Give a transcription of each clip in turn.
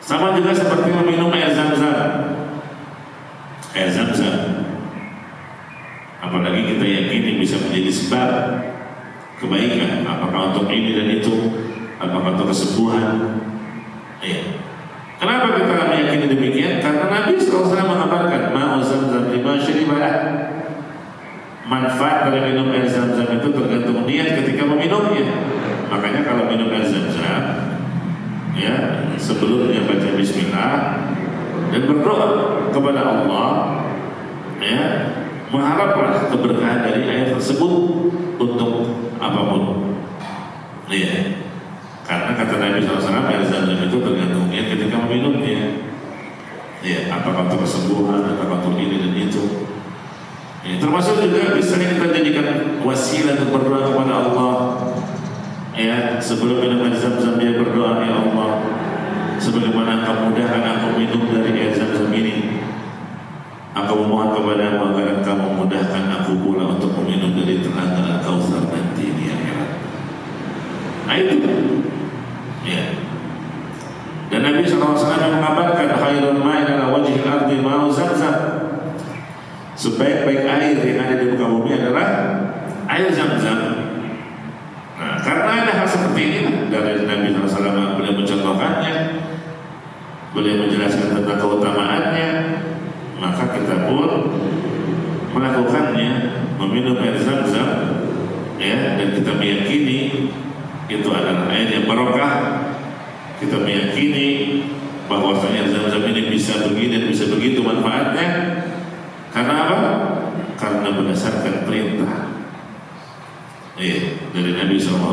Sama juga seperti meminum air zam-zam. Air zam-zam, apalagi kita yakini bisa menjadi sebab kebaikan, apakah untuk ini dan itu, apakah untuk kesembuhan. Ya. Kenapa kita meyakini demikian? Karena Nabi SAW mengabarkan ma'u zam-zam lima syaribalah. Manfaat dari minum air zam-zam itu tergantung niat ketika meminumnya. Makanya kalau minum air zam-zam, ya, sebelumnya baca bismillah dan berdoa kepada Allah, ya, mengharaplah keberkahan dari air tersebut untuk apapun. Ya. Karena kata Nabi SAW, air zam-zam itu tergantung niat ketika meminumnya. Ya, apakah untuk kesembuhan, apakah untuk ini dan itu. Ya, termasuk juga bisa kita jadikan wasilah untuk berdoa kepada Allah. Ya, sebelum minum air zam-zam dia berdoa, ya Allah, sebagaimana Engkau mudahkan aku minum dari air zam-zam ini, aku memohon kepadamu agar Engkau memudahkan aku pula untuk meminum dari telaga Al-Kautsar nanti di akhirat. Nah itu, ya. Dan Nabi SAW mengabarkan khairul ma'i ala wajhil ardi ma'u zam-zam. Sebaik-baik air yang ada di muka bumi adalah air zam-zam. Nah, karena ada hal seperti ini dari Nabi SAW, beliau mencontohkannya, beliau menjelaskan tentang keutamaannya, maka kita pun melakukannya, meminum air zam-zam, ya, dan kita meyakini itu adalah air yang barokah. Kita meyakini bahwasanya zam-zam ini bisa begini dan bisa begitu manfaatnya. Karena apa? Karena berdasarkan perintah, ya, dari Nabi SAW.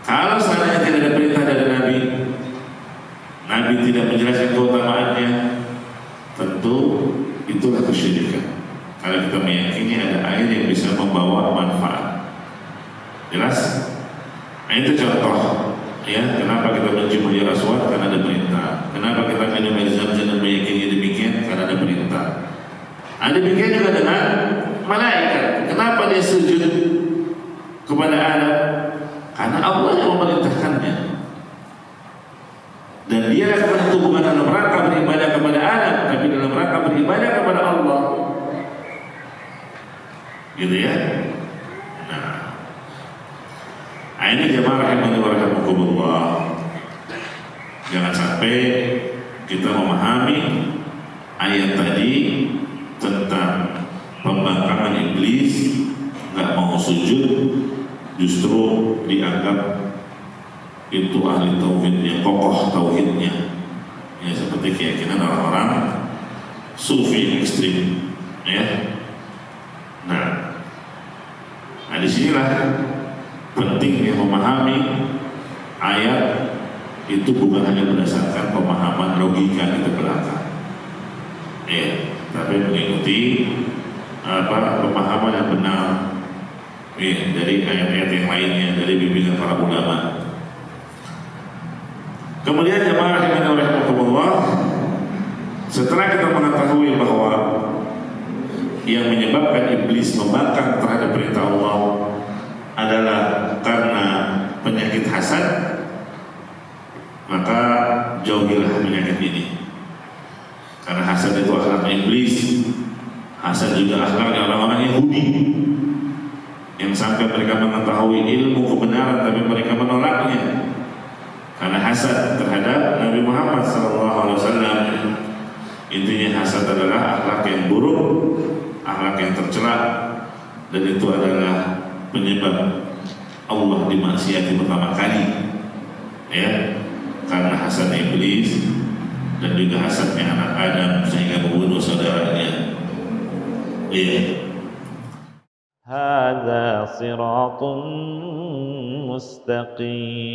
Kalau seandainya tidak ada perintah dari Nabi, Nabi tidak menjelaskan keutamaannya, tentu itulah kesyirikan. Kalau kita meyakini ada air yang bisa membawa manfaat, jelas? Nah, itu contoh, ya, kenapa kita mencium hajar aswad, karena ada perintah. Kenapa kita minum air zam-zam dan meyakini demikian, karena ada perintah. Ada demikian juga dengan malaikat. Kenapa dia sujud kepada Adam? Karena Allah yang memerintahkannya. Dan dia itu bukan dalam rangka beribadah kepada Adam, tapi dalam rangka beribadah kepada Allah. Gitu ya. Nah, ini jemaah rahimani wa rahimakumullah. Jangan sampai kita memahami ayat tadi tentang pembangkangan iblis, nggak mau sujud, justru dianggap itu ahli tauhid yang kokoh tauhidnya, ya, seperti keyakinan orang-orang sufi ekstrim, ya. Nah, disinilah pentingnya memahami ayat itu bukan hanya berdasarkan pemahaman logika di belakang, ya, tapi mengikuti pemahaman yang benar, ya, dari ayat-ayat yang lainnya, dari bimbingan para ulama. Kemudian jemaah rahimani wa rahimakumullah, setelah kita mengetahui bahwa yang menyebabkan iblis membangkang terhadap perintah Allah adalah karena penyakit hasad, maka jauhilah penyakit ini. Karena hasad itu akhlak iblis. Hasad juga akhlaknya orang-orang Yahudi yang sampai mereka mengetahui ilmu kebenaran tapi mereka menolaknya. Karena hasad terhadap Nabi Muhammad SAW. Intinya hasad adalah akhlak yang buruk, akhlak yang tercela, dan itu adalah penyebab Allah dimaksiati pertama kali, ya, karena hasad iblis dan juga hasadnya anak Adam sehingga membunuh saudaranya. Iya. Hadza siratun mustaqim.